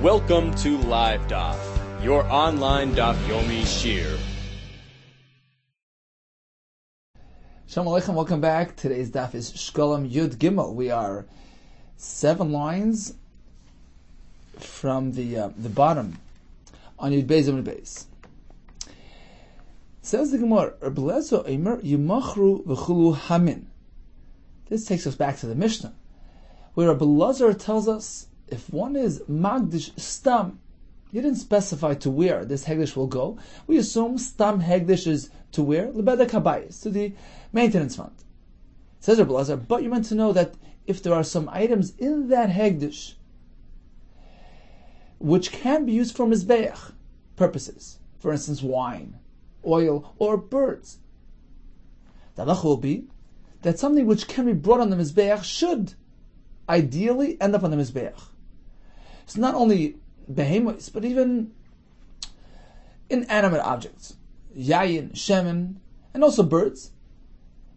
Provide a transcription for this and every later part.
Welcome to Live Daf, your online Daf Yomi Shir. Shalom Aleichem, welcome back. Today's Daf is Shekelim Yud Gimel. We are 7 lines from the bottom on Yud Beis and Yud Beis. Says the Gemara, Rabbi Lezo Eimer Yimachru v'chulu hamin. This takes us back to the Mishnah, where Rabbi Lezo tells us if one is Magdish Stam, he didn't specify to where this Hegdish will go. We assume Stam Hegdish is to where? Lebeda Kabayis, to the maintenance fund. Says Rabbi Lezo, but you're meant to know that if there are some items in that Hegdish which can be used for Mizbeach purposes, for instance wine, oil, or birds, the halach will be that something which can be brought on the Mizbeach should ideally end up on the Mizbeach. It's not only behemoths, but even inanimate objects, yayin, shemen, and also birds.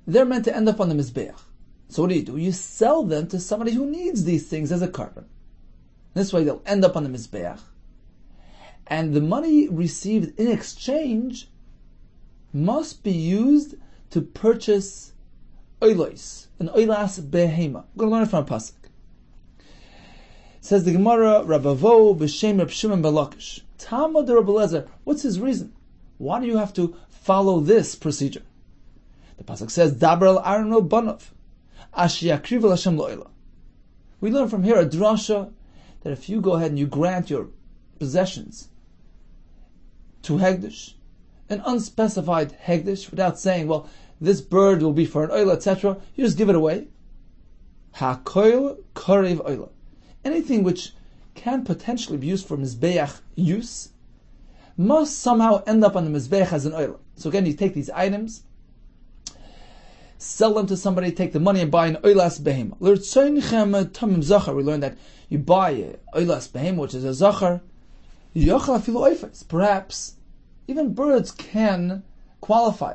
They're meant to end up on the Mizbeach. So what do? You sell them to somebody who needs these things as a carbon. This way they'll end up on the Mizbeach. And the money received in exchange must be used to purchase oilos, an oilas behema. We're going to learn it from a pasuk. Says the Gemara, Rabavo b'shem Reb Shimon ben Lakish. Talmud de Rabbi Lezer. What's his reason? Why do you have to follow this procedure? The pasuk says, Daber al Arno Banov, Ash Yakriv el Hashem lo'ila. We learn from here a drasha that if you go ahead and you grant your possessions to Hegdish, an unspecified Hegdish, without saying, well, this bird will be for an oila, etc., you just give it away. HaKoil Korev oila. Anything which can potentially be used for Mizbeach use must somehow end up on the Mizbeach as an oila. So again, you take these items, sell them to somebody, take the money and buy an oilas behema. We learned that you buy an oilas behema, which is a zachar, perhaps even birds can qualify.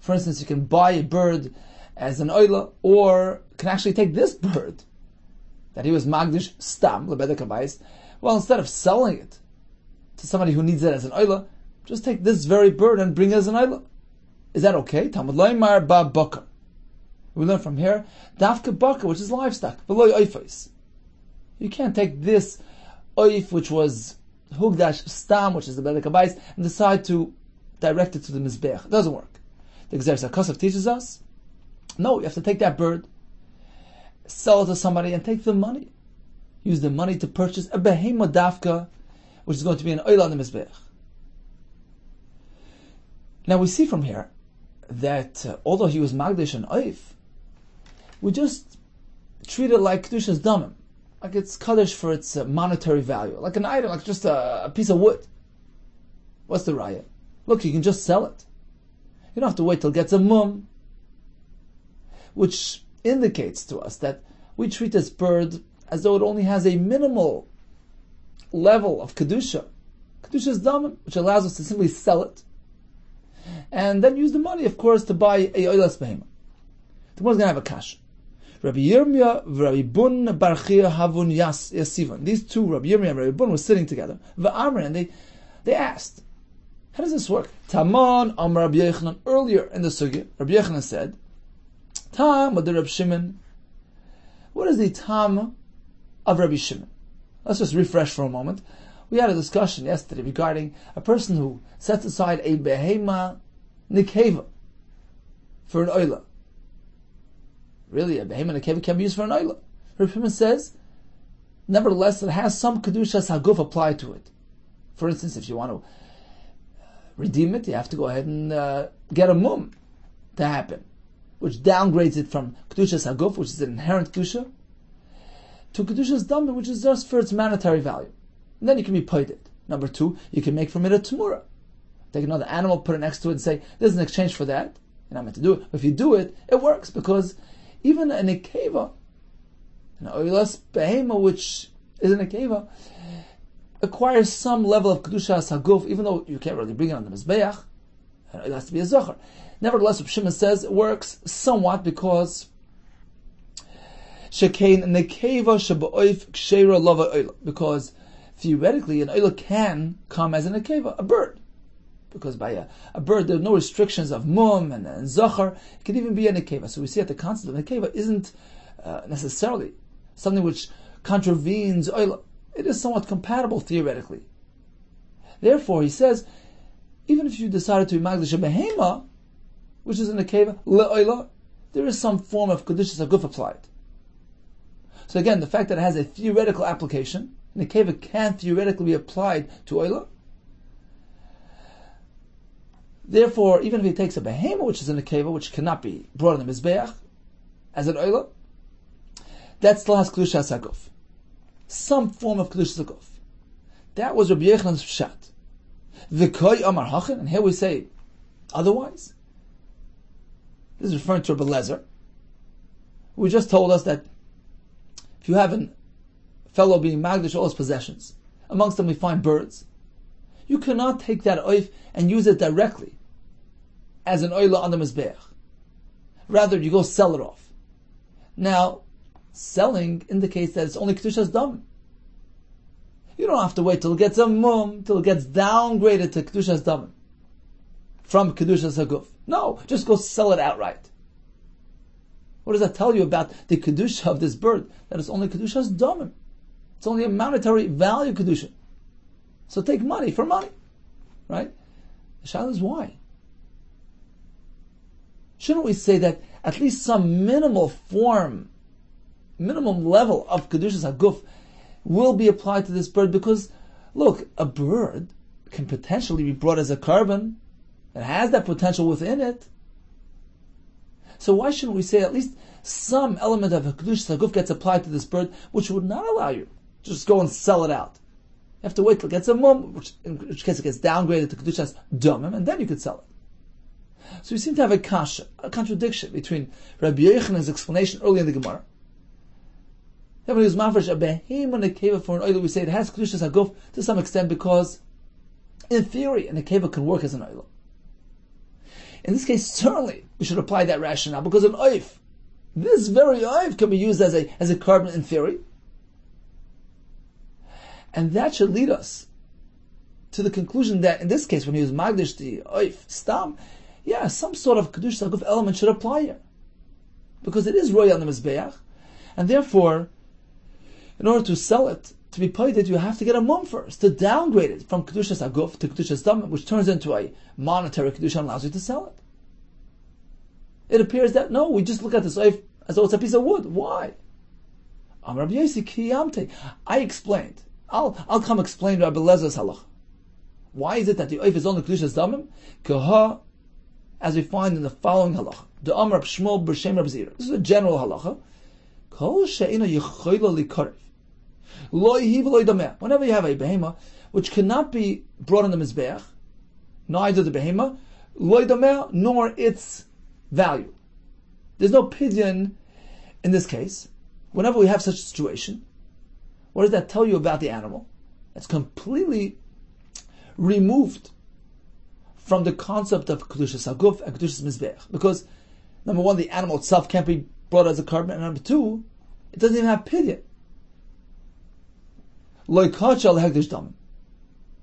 For instance, you can buy a bird as an oila, or can actually take this bird that he was magdish stam lebeda kabayis. Well, instead of selling it to somebody who needs it as an oila, just take this very bird and bring it as an oila. Is that okay? Talmud loymar ba baka. We learn from here dafka baka, which is livestock. Below oifos, you can't take this oif, which was hugdash stam, which is the lebeda kabayis, and decide to direct it to the mizbeach. It doesn't work. The Gzer Sakosov teaches us, no, you have to take that bird, sell it to somebody, and take the money. Use the money to purchase a behema dafka, which is going to be an oila on the mizbeach. Now we see from here that although he was magdish and oif, we just treat it like kedushas damim, like it's kaddish for its monetary value, like an item, like just a piece of wood. What's the raya? Look, you can just sell it. You don't have to wait till it gets a mum, which indicates to us that we treat this bird as though it only has a minimal level of kedusha. Kedusha is damim, which allows us to simply sell it, and then use the money, of course, to buy a oilas behema. The one's going to have a kash. Rabbi Yirmiyah, Rabbi Bun, Barchia, Havun, Yasivan. These two, Rabbi Yirmiyah and Rabbi Bun, were sitting together. And they asked, how does this work? Taman Amar Rabbi Yechanan. Earlier in the sugya, Rabbi Yechanan said, Tam of the Rabbi Shimon. What is the tam of Rabbi Shimon? Let's just refresh for a moment. We had a discussion yesterday regarding a person who sets aside a behema nikeva for an oila. Really, a behema nikeva can be used for an oila. Rabbi Shimon says, nevertheless, it has some kedushas haguf applied to it. For instance, if you want to redeem it, you have to go ahead and get a mum to happen, which downgrades it from kedushas haguf, which is an inherent kedusha, to kedushas damim, which is just for its monetary value. And then you can be paid it. Number 2, you can make from it a tamura. Take another animal, put it next to it, and say, "This is an exchange for that." You're not meant to do it, but if you do it, it works, because even an nekeva, an oilas behema, which is an nekeva, acquires some level of kedushas haguf, even though you can't really bring it on the mizbeach, and it has to be a zachar. Nevertheless, Rabbi Shimon says it works somewhat, because Shekelim nekeva sheba'oif ksheira lava oila, because theoretically an oila can come as an akeva, a bird. Because by a bird there are no restrictions of mum and zachar. It can even be an akeva. So we see that the concept of an akeva isn't necessarily something which contravenes oila. It is somewhat compatible theoretically. Therefore, he says, even if you decided to be magdish a behema, which is an akeva, le'oila, there is some form of kedushas haguf applied. So again, the fact that it has a theoretical application, an akeva can theoretically be applied to oila. Therefore, even if he takes a behema, which is an akeva, which cannot be brought in the mizbeach, as an oila, that still has kedushas haguf. Some form of kedushas haguf. That was Rabbi Yochanan's pshat. V'koi amar hachin, and here we say otherwise. This is referring to Rabbi Lezer, who just told us that if you have a fellow being magdish all his possessions, amongst them we find birds, you cannot take that oif and use it directly as an oila on the mizbeach. Rather, you go sell it off. Now, selling indicates that it's only kedushas dam. You don't have to wait till it gets a mum, till it gets downgraded to kedushas dam from kedushas haguf. No, just go sell it outright. What does that tell you about the kedusha of this bird? That it's only kedushas dam. It's only a monetary value kedusha. So take money for money, right? The shaila is why. Shouldn't we say that at least some minimum level of kedushas haguf will be applied to this bird? Because, look, a bird can potentially be brought as a carbon. It has that potential within it. So why shouldn't we say at least some element of kedushas haguf gets applied to this bird, which would not allow you to just go and sell it out? You have to wait till it gets a mum, in which case it gets downgraded to kedushas damim, and then you could sell it. So we seem to have a kasha, a contradiction between Rabbi Yochanan's explanation earlier in the Gemara. Then when he was mafresh a behema nekeva for an oila, we say it has kedushas haguf to some extent because, in theory, an nekeva can work as an oila. In this case, certainly we should apply that rationale because an oif, this very oif, can be used as a carbon in theory. And that should lead us to the conclusion that in this case, when he was magdish the oif stam, some sort of kedushas haguf element should apply here, because it is roya on the mizbeach, and therefore, in order to sell it, to be paid, you have to get a mum first to downgrade it from kedushas haguf to kedushas dam, which turns into a monetary kedusha and allows you to sell it. It appears that no, we just look at this oif as though it's a piece of wood. Why? Amar Rabbi Yosi kiyamte. I explained. I'll come explain Rabbi Lezer's halach. Why is it that the oif is only kedushas damim? Kaha, as we find in the following halacha. The Amar Shmuel b'Shem Rabbi Zira. This is a general halacha. Kol she'ina yichayla likarev. Lo yihi v'lo yidameh. Whenever you have a behema which cannot be brought in the mizbeach, neither the behema, lo yidameh, nor its value. There's no pidyon in this case. Whenever we have such a situation, what does that tell you about the animal? It's completely removed from the concept of kedushas haguf and kedushas mizbeach. Because, number one, the animal itself can't be brought as a carbon, and number two, it doesn't even have pidyon.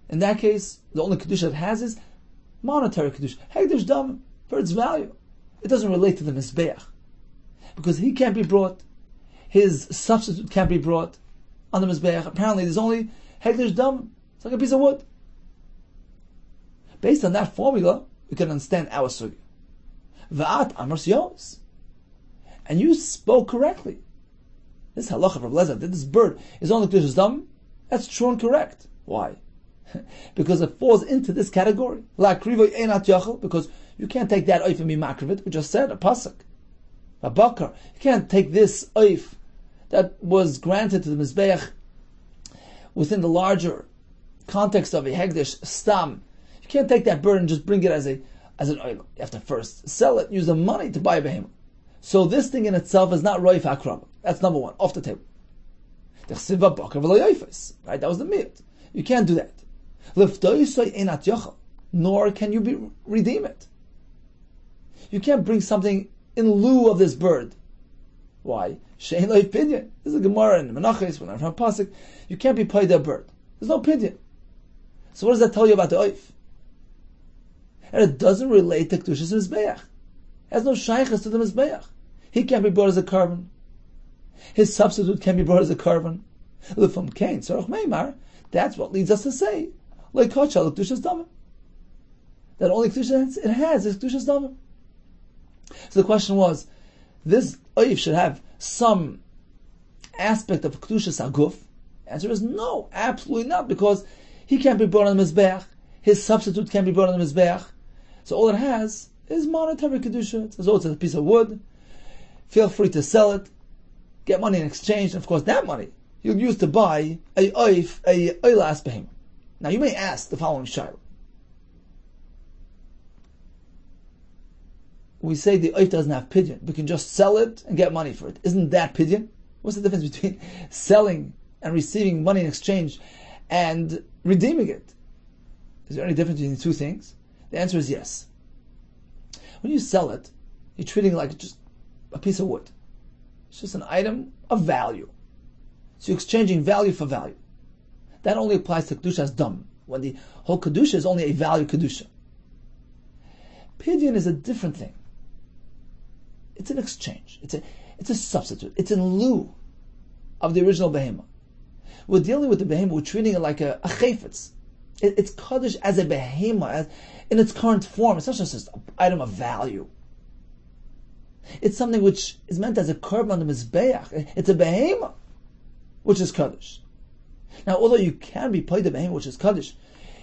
In that case, the only kedusha it has is monetary kedusha. Hegdish damim, for its value. It doesn't relate to the mizbeach, because he can't be brought, his substitute can't be brought on the mizbeach. Apparently, there's only hegdish damim. It's like a piece of wood. Based on that formula, we can understand our sugya. Va'at amars yos, and you spoke correctly. This halacha of Rabbi Lezer, that this bird is only kedushas damim, that's true and correct. Why? Because it falls into this category. La krivo einat yachal, because you can't take that oif and be makrivit. We just said a pasuk, a bakar. You can't take this oif that was granted to the mizbeach within the larger context of a hegdish stam. You can't take that bird and just bring it as an oil. You have to first sell it, use the money to buy a behemoth. So this thing in itself is not roif hakrama. That's number one, off the table. Right, that was the miyut. You can't do that. Nor can you redeem it. You can't bring something in lieu of this bird. Why? Shein lo pidyon. This is a Gemara in Menachos, when I'm from Pasuk. You can't be paid that bird. There's no pidyon. So what does that tell you about the oif? And it doesn't relate to Kedushas Mizbeach. It has no shaykhs to the Mizbeach. He can't be brought as a carbon. His substitute can be brought as a carbon. L'fum kain tzarich meimar. That's what leads us to say, like Kachal Kedushas Damim. That only Kedusha it has is Kedushas Damim. So the question was, this oif should have some aspect of Kedushas Aguf. The answer is no, absolutely not, because he can't be brought on the Mizbeach. His substitute can't be brought on the Mizbeach. So all it has is monetary Kedusha. It's as though it's a piece of wood. Feel free to sell it. Get money in exchange. And of course, that money you'll use to buy a oif, a oilas behemoth. Now you may ask the following shayla. We say the oif doesn't have pidyon. We can just sell it and get money for it. Isn't that pidyon? What's the difference between selling and receiving money in exchange and redeeming it? Is there any difference between the two things? The answer is yes. When you sell it, you're treating it like just a piece of wood. It's just an item of value. So you're exchanging value for value. That only applies to Kedusha's Dam, when the whole Kedusha is only a value Kedusha. Pidyon is a different thing. It's an exchange. It's a substitute. It's in lieu of the original behemoth. We're dealing with the behemoth, we're treating it like a chayfetz. It's kaddish as a behemoth, in its current form. It's not just an item of value. It's something which is meant as a korban on the mizbeach. It's a behemoth, which is kaddish. Now, although you can be paid the behemoth, which is kaddish,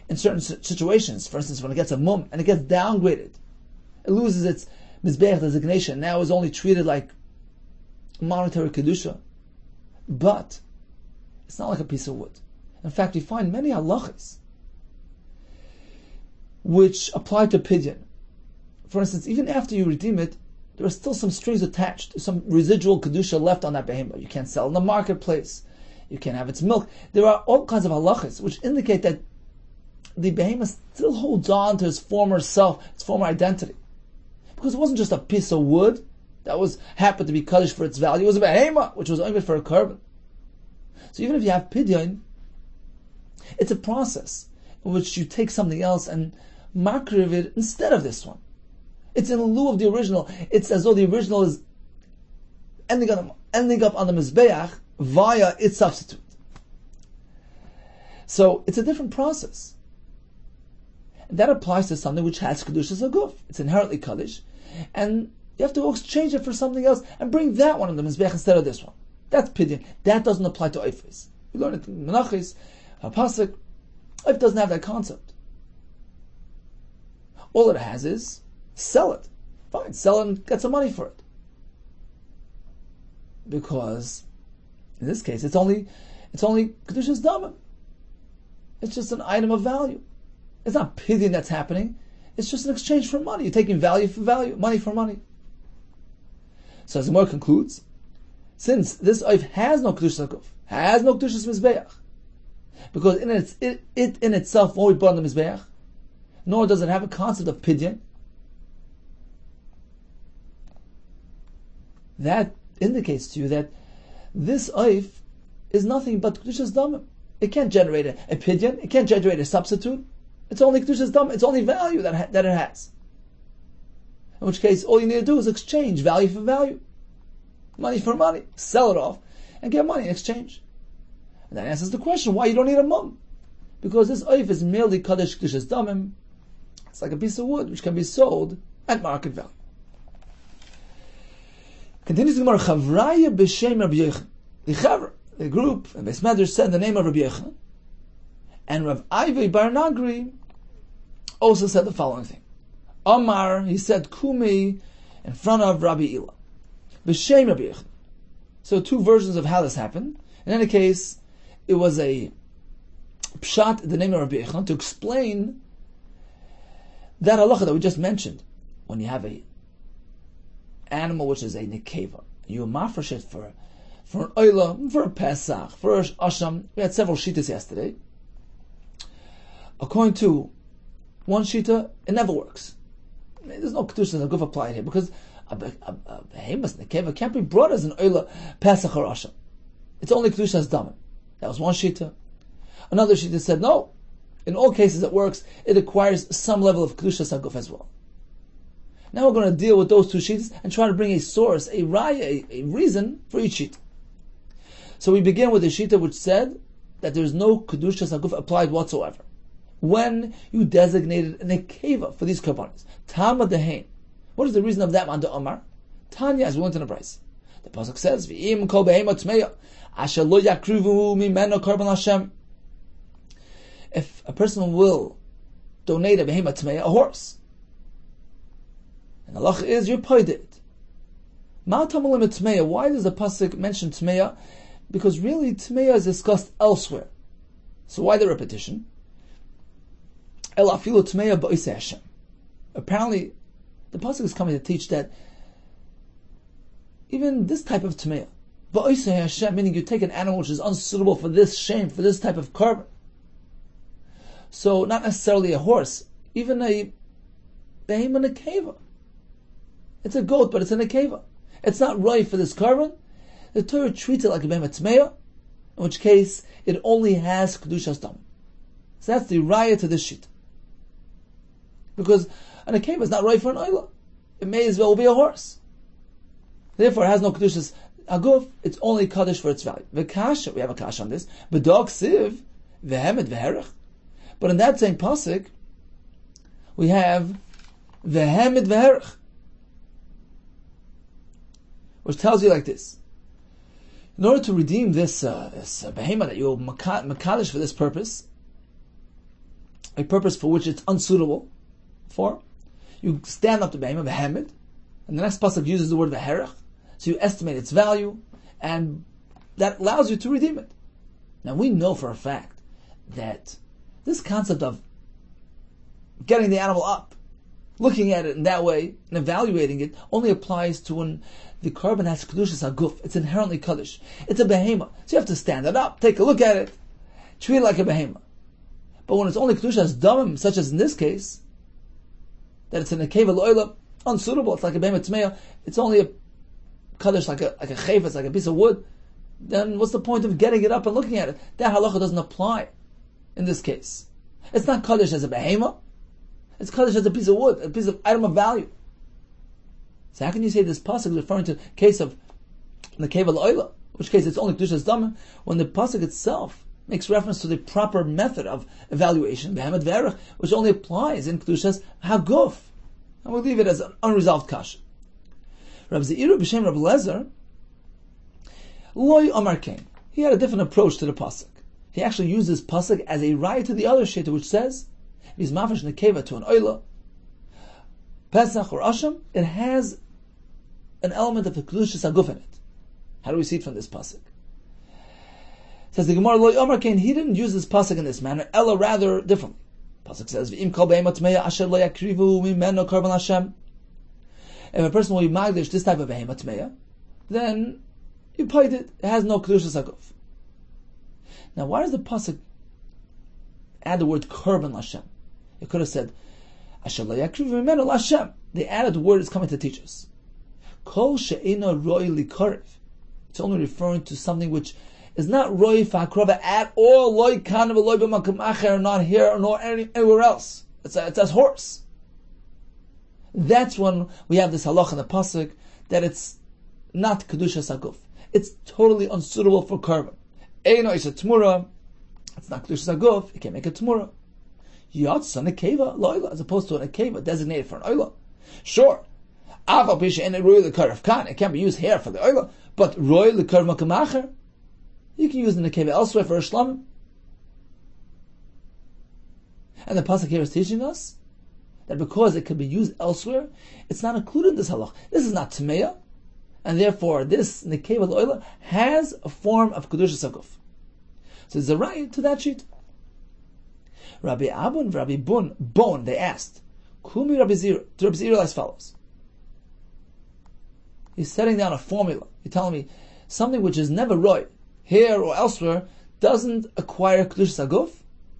in certain situations, for instance, when it gets a mum and it gets downgraded, it loses its mizbeach designation, now is only treated like monetary kedusha, but it's not like a piece of wood. In fact, we find many halachas which apply to pidyon. For instance, even after you redeem it, there are still some strings attached, some residual kedusha left on that behemoth. You can't sell in the marketplace. You can't have its milk. There are all kinds of halachas which indicate that the behemoth still holds on to its former self, its former identity. Because it wasn't just a piece of wood that happened to be kaddish for its value. It was a behemoth, which was only for a korban. So even if you have pidyon, it's a process in which you take something else and makriv it instead of this one. It's in lieu of the original. It's as though the original is ending up on the mizbeach via its substitute. So it's a different process. And that applies to something which has kedushas aguf. It's inherently kaddish, and you have to exchange it for something else and bring that one on the mizbeach instead of this one. That's pidyon. That doesn't apply to oifes. We learn it in Menachis, Pasuk. Oif doesn't have that concept. All it has is sell it. Fine, sell it and get some money for it. Because in this case, it's only Kedushas Damim. It's just an item of value. It's not pidyon that's happening. It's just an exchange for money. You're taking value for value, money for money. So as the Gemara concludes, since this oif has no Kedushas Aguf, has no Kedushas Mizbeach, because it in itself won't be brought on the Mizbeach, nor does it have a concept of pidyon, that indicates to you that this oif is nothing but Kedushas Damim. It can't generate a pidyon, it can't generate a substitute. It's only Kedushas Damim, it's only value that it has. In which case, all you need to do is exchange value for value. Money for money. Sell it off and get money in exchange. And that answers the question why you don't need a mum. Because this oif is merely Kaddish Kedushas Damim. It's like a piece of wood which can be sold at market value. Continues the Gemara, Chavraya b'shem Rabbi Yehuda. The Chavra, the group, and Beis Medrash said the name of Rabbi Yehuda. And Rav Ivei Bar Nagri also said the following thing. Omar, he said Kumi in front of Rabbi Ila. B'shem Rabbi Yehuda. So two versions of how this happened. In any case, it was a pshat, the name of Rabbi Yehuda, to explain that halacha that we just mentioned. When you have a animal which is a nekeva, you mafresh it for an oila, for a pesach, for a asham. We had several shitas yesterday. According to one shita, it never works. There's no kedusha aguf applied here because a behemoth nekeva can't be brought as an oila, pesach or asham. It's only kedushas damim. That was one shita. Another Shita said, no. In all cases it works. It acquires some level of Kedushas HaGuf as well. Now we're going to deal with those two sheets and try to bring a source, a raya, a reason for each sheet. So we begin with the shita which said that there's no Kedushas HaGuf applied whatsoever when you designated an akeva for these korbanos. Tama dehain. What is the reason of that, Manda Omar? Tanya, as we went in the price. The pasuk says, "V'im kol behema tmeya, asher lo yakrivu mimeno korban Hashem." If a person will donate a behema tmeya, a horse, and the halacha is you're paid it. Ma tamalim tmeya. Why does the pasuk mention tmeya? Because really tmeya is discussed elsewhere. So why the repetition? El afilu tmeya ba'isei Hashem. Apparently, the pasuk is coming to teach that even this type of tmeya, ba'isei Hashem, meaning you take an animal which is unsuitable for this shame, for this type of korban. So not necessarily a horse, even a behem and a keva. It's a goat, but it's an akeva. It's not right for this korban. The Torah treats it like a behem tmeya, in which case it only has kedushas dam. So that's the raya to this sheet. Because an akeva is not right for an oila. It may as well be a horse. Therefore, it has no kedushas aguf. It's only kaddish for its value. V'kasha, we have a kasha on this. B'dog siv v'hemed v'herech. But in that same pasuk, we have v'hemed v'herech, which tells you like this: in order to redeem this behema that you will makadish for this purpose, a purpose for which it's unsuitable for, you stand up the behema v'hemed, and the next pasuk uses the word v'herech, so you estimate its value, and that allows you to redeem it. Now we know for a fact that this concept of getting the animal up, looking at it in that way, and evaluating it, only applies to when the korban has kedushas haguf. It's inherently kaddish. It's a behema. So you have to stand it up, take a look at it, treat it like a behema. But when it's only kedushas damim, such as in this case, that it's an akeva lo'ila, unsuitable, it's like a behema tmeya, it's only a kaddish like a chayfetz, like a piece of wood, then what's the point of getting it up and looking at it? That halacha doesn't apply in this case. It's not kaddish as a behema, it's kaddish as a piece of wood, a piece of item of value. So how can you say this pasuk is referring to the case of the keva l'oila, in which case it's only kedushas damim, when the pasuk itself makes reference to the proper method of evaluation, behemet v'erech, which only applies in kedushas haguf. And we'll leave it as an unresolved kasha. Rabbi Zeira b'shem Rabbi Lezer, loy amar kain. He had a different approach to the pasuk. He actually used this pasuk as a raya to the other shita, which says, if he's mafish nekeva to an oila, Pesach or Asham, it has an element of the kedushas haguf in it. How do we see it from this pasuk? Says the Gemara, Lo Yomer Kain, he didn't use this pasuk in this manner, ella rather differently. Pasuk says, V'im kol be'ema tmeya asher lo yakrivu mimeno korban Hashem. If a person will be magdish this type of be'ema tmeya, then you paid it. It has no kedushas haguf. Now, why does the pasuk add the word korban Hashem? It could have said, Asher lo yakrivu mimeno Hashem. The added word is coming to teach us. Kol she'ena roi likarev. It's only referring to something which is not roi fa'akrava at all, loy kana v'loy b'makam acher, not here nor anywhere else. It's a horse. That's when we have this halach in the pasuk that it's not kedushas haguf. It's totally unsuitable for korban. Eino is a tmura. It's not kedushas haguf. You can't make a tmura. Yatsa nekeva loyla, as opposed to an akeva designated for an oila. Sure, aval pisha in a roy lekarev kan. It can't be used here for the oila, but roy lekarev makam acher, you can use the nekeva elsewhere for a shlamim. And the pasuk here is teaching us that because it can be used elsewhere, it's not included in this halach. This is not tmeya, and therefore this nekeva lo'ila has a form of kedushas haguf. So there's a right to that sheet. Rabbi Abun and Rabbi Bon, they asked, Kumi Rabbi Zira, to Rabbi Zira as follows. He's setting down a formula. He's telling me something which is never right here or elsewhere doesn't acquire kedushas haguf.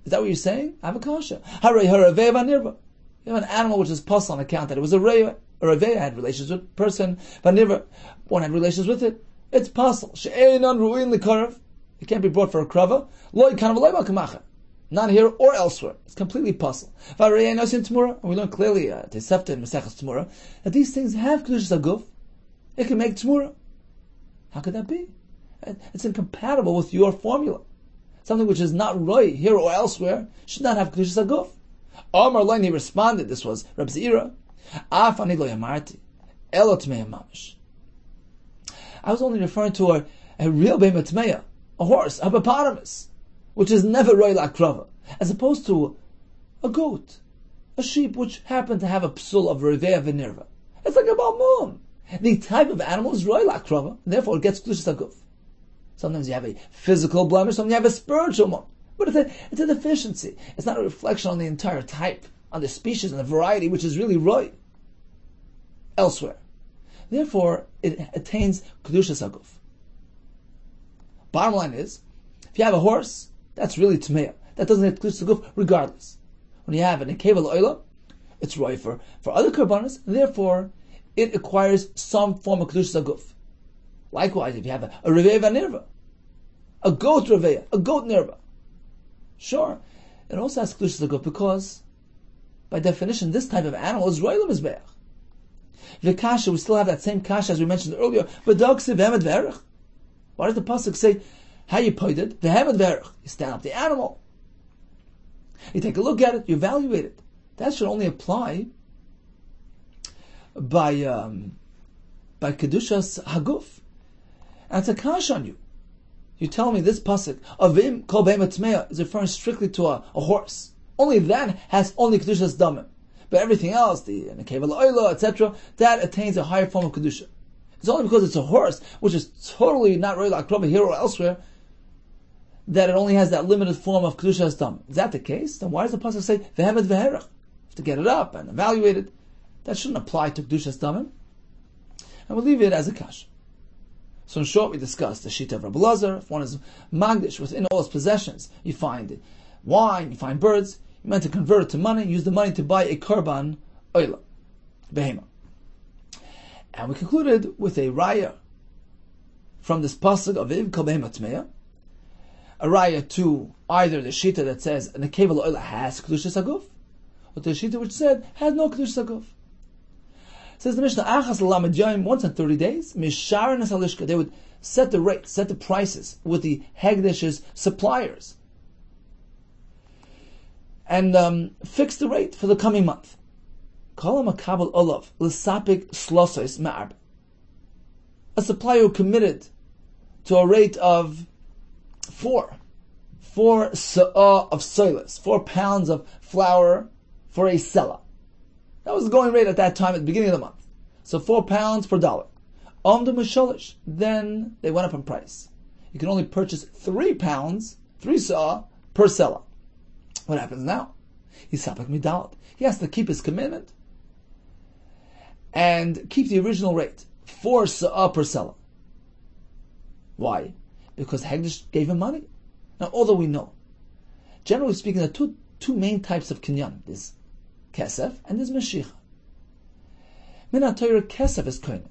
Is that what you're saying? I have a kasha. Haray haravei vanirba. You have an animal which is puzzle on account that it was a raya. A raya had relations with a person, vanirba. One had relations with it. It's puzzle. She'einan ru'in likarev. It can't be brought for a krava. Not here or elsewhere. It's completely puzzle. And we learn clearly, Tesefta and Maseches Tmura, that these things have Kedushas Aguf. It can make Tmura. How could that be? It's incompatible with your formula. Something which is not right here or elsewhere should not have Kedushas Aguf. Omar Lein, he responded, this was Reb Zira, Af ani lo yamarti, elo tmei mamish. I was only referring to a real behemoth tmeya, a horse, a hippopotamus, which is never roy lakrava, as opposed to a goat, a sheep which happened to have a psul of revea v'nirva. It's like a balmum. The type of animal is roy lakrava, and therefore it gets Kedushas Aguf. Sometimes you have a physical blemish, sometimes you have a spiritual one. But it's a deficiency. It's not a reflection on the entire type, on the species and the variety, which is really right elsewhere. Therefore, it attains Kedushas Aguf. Bottom line is, if you have a horse, that's really Tmeya. That doesn't have Kedushas Aguf regardless. When you have an Nekeva L'Oila, it's right for other Karbanas, therefore, it acquires some form of Kedushas Aguf. Likewise, if you have a Revei V'Nirva, a goat Revei, a goat Nirva, sure, it also has Kedushas Aguf because, by definition, this type of animal is Roy L'Mizbeach. The kasha, we still have that same kasha as we mentioned earlier, but dog siv hemed verich. Why does the pasuk say, how you pointed, the hemed verich? You stand up the animal, you take a look at it, you evaluate it. That should only apply by Kedushas Haguf. And it's a kasha on you. You tell me this pasuk, Avim kol behemoth tmeya, is referring strictly to a horse. Only that has only Kedushas Damim. But everything else, the Nekeva L'Oila, etc., that attains a higher form of Kedusha. It's only because it's a horse, which is totally not really like Krova here or elsewhere, that it only has that limited form of Kedushas Damim. Is that the case? Then why does the pasuk say, V'hemed v'herach? You have to get it up and evaluate it. That shouldn't apply to Kedushas Damim. And we'll leave it as a kash. So in short, we discussed the Shita of Rabbi Lazar. If one is Magdish, within all his possessions, you find wine, you find birds, you're meant to convert it to money, use the money to buy a Karban Oila, Behema. And we concluded with a raya from this pasuk of Iv Kol Behema Tmeya, a raya to either the Shita that says Nekeva L'Oila has Kedushas Aguf, or the Shita which said has no Kedushas Aguf. Says the Mishnah, Achas Lamed Yom, once in 30 days, Misharan Esalishka, they would set the rates, set the prices with the Hegdish's suppliers, and fix the rate for the coming month. Kol HaMakabel Olav, L'Sapik Slosais Ma'arb. A supplier who committed to a rate of 4 sa'ah of soilas, 4 pounds of flour for a selah. That was the going rate at that time at the beginning of the month. So 4 pounds per dollar. Omdu Misholish. Then they went up in price. You can only purchase 3 pounds, 3 sa'ah per selah. What happens now? He's Sapak Midalat. He has to keep his commitment and keep the original rate, 4 sa'ah per selah. Why? Because Hegdish gave him money. Now, although we know, generally speaking, there are two main types of kinyan. There's Kesef and there's Mashiach. Min HaTorah, Kesef is koine.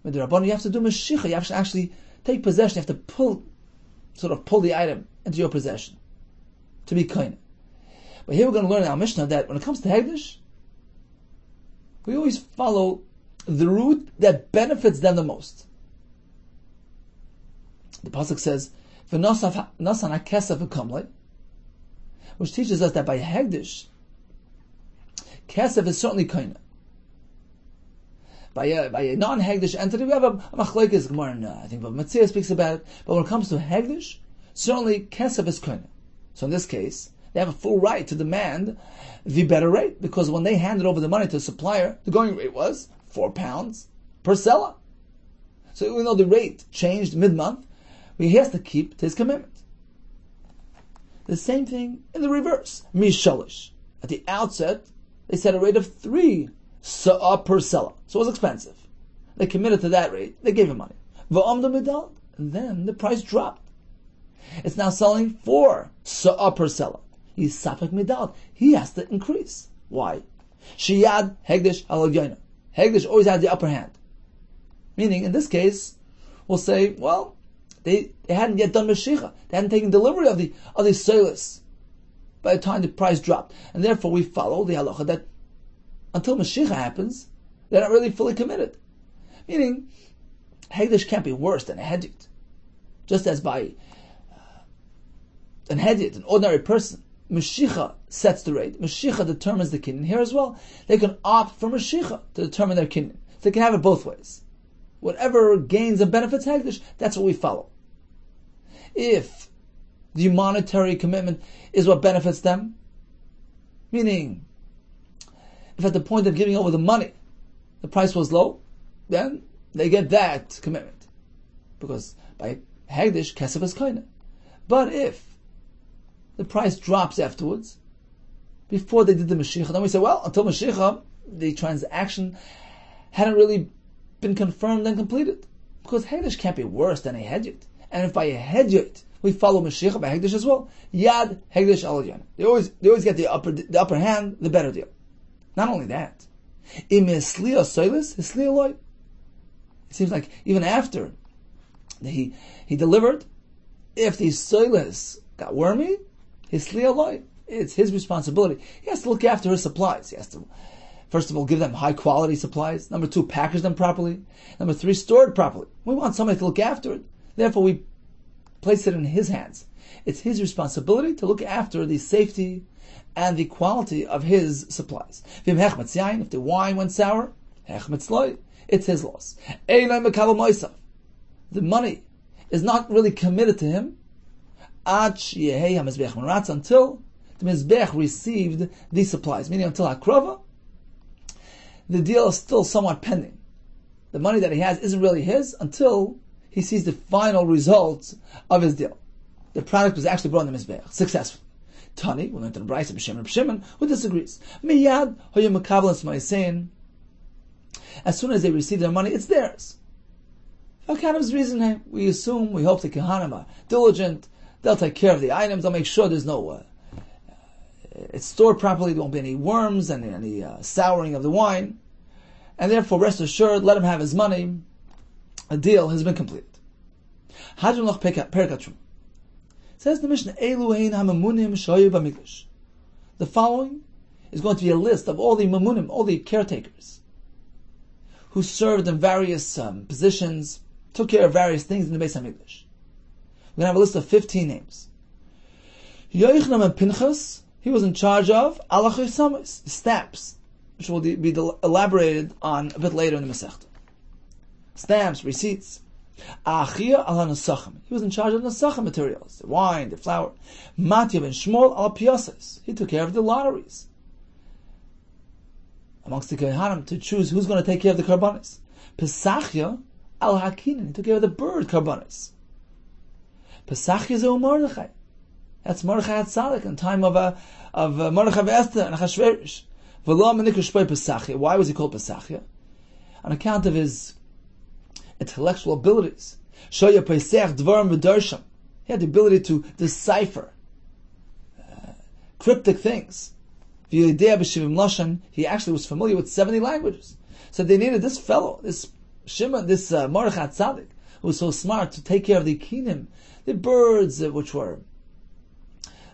With the Rabbanon, you have to do Mashiach. You have to actually take possession. You have to pull the item into your possession to be koine. But here we're going to learn in our Mishnah that when it comes to Hegdish, we always follow the route that benefits them the most. The pasuk says, "V'nasan hakesef v'kamlei," which teaches us that by Hegdish, kesef is certainly koine. By a non-Hegdish entity, we have a machlekes Gemara. I think Matzia speaks about it. But when it comes to Hegdish, certainly kesef is koine. So in this case, they have a full right to demand the better rate, because when they handed over the money to the supplier, the going rate was 4 pounds per selah. So even though the rate changed mid-month, he has to keep to his commitment. The same thing in the reverse. Mishalish. At the outset, they set a rate of 3 sa'ah per selah. So it was expensive. They committed to that rate. They gave him money. V'amda midal. And then the price dropped. It's now selling 4 sa'ah per selah. He's Safek Midal. He has to increase. Why? Shiyad Hegdish Halagyoina. Hegdish always has the upper hand. Meaning, in this case, we'll say, well, They hadn't yet done Mashiach. They hadn't taken delivery of the soilus by the time the price dropped. And therefore we follow the halacha that until Mashiach happens, they're not really fully committed. Meaning, Hegdish can't be worse than a Hedjit. Just as by an Hedjit, an ordinary person, Mashiach sets the rate. Mashiach determines the kinyan. Here as well, they can opt for Mashiach to determine their kinyan. So they can have it both ways. Whatever gains and benefits Hegdish, that's what we follow. If the monetary commitment is what benefits them, meaning, if at the point of giving over the money, the price was low, then they get that commitment. Because by Hegdish, Kesef is Koine. But if the price drops afterwards, before they did the Mashiach, then we say, well, until Mashiach, the transaction hadn't really been confirmed and completed. Because Hegdish can't be worse than a Hedjit. And if by a Hedjit, we follow Mashiach by Hegdish as well, Yad, Hegdish, Al Yan. They always get the upper hand, the better deal. Not only that, it seems like even after he delivered, if the soilus got wormy, it's his responsibility. He has to look after his supplies. He has to, first of all, give them high quality supplies. Number 2, package them properly. Number 3, store it properly. We want somebody to look after it. Therefore, we place it in his hands. It's his responsibility to look after the safety and the quality of his supplies. If the wine went sour, it's his loss. The money is not really committed to him until the Mizbech received these supplies, meaning until Hakrava, the deal is still somewhat pending. The money that he has isn't really his until he sees the final results of his deal. The product was actually brought in the Mizbech, successfully. Tani, we learned in the Brayse of Shimon, who disagrees. Miyad hoyim mekabelas ma'asein. As soon as they receive their money, it's theirs. Kahanim's reason, we assume, we hope the Kahanim are diligent. They'll take care of the items. They'll make sure there's no it's stored properly. There won't be any worms and any souring of the wine. And therefore, rest assured, let him have his money. A deal has been completed. Hadron loch perikatrum. Says the Mishnah, Eluhein hamamunim shoyu b'mikdash. The following is going to be a list of all the mamunim, all the caretakers, who served in various positions, took care of various things in the Beis HaMikdash. We're going to have a list of 15 names. Yoichnam and Pinchas, he was in charge of alachos samis, stamps, which will be elaborated on a bit later in the Masechta. Stamps, receipts. Achia al Nasachim. He was in charge of Nasachim materials, the wine, the flour. Matya ben Shmuel al Piyases. He took care of the lotteries amongst the Kohanim to choose who's going to take care of the karbanis. Pesachia al Hakinin. He took care of the bird karbanis. Pesachia zeu Mordechai. That's Mordechai HaTzadik in time of Mordechai Esther and Achashverosh. V'lo menikra shpoi Pesachia. Why was he called Pesachia? On account of his intellectual abilities. Shoya Pesach Dvarim V'Darsham. He had the ability to decipher cryptic things. He actually was familiar with 70 languages. So they needed this fellow, this Shimon, this Mordechai Tzaddik, who was so smart to take care of the kinim, the birds which were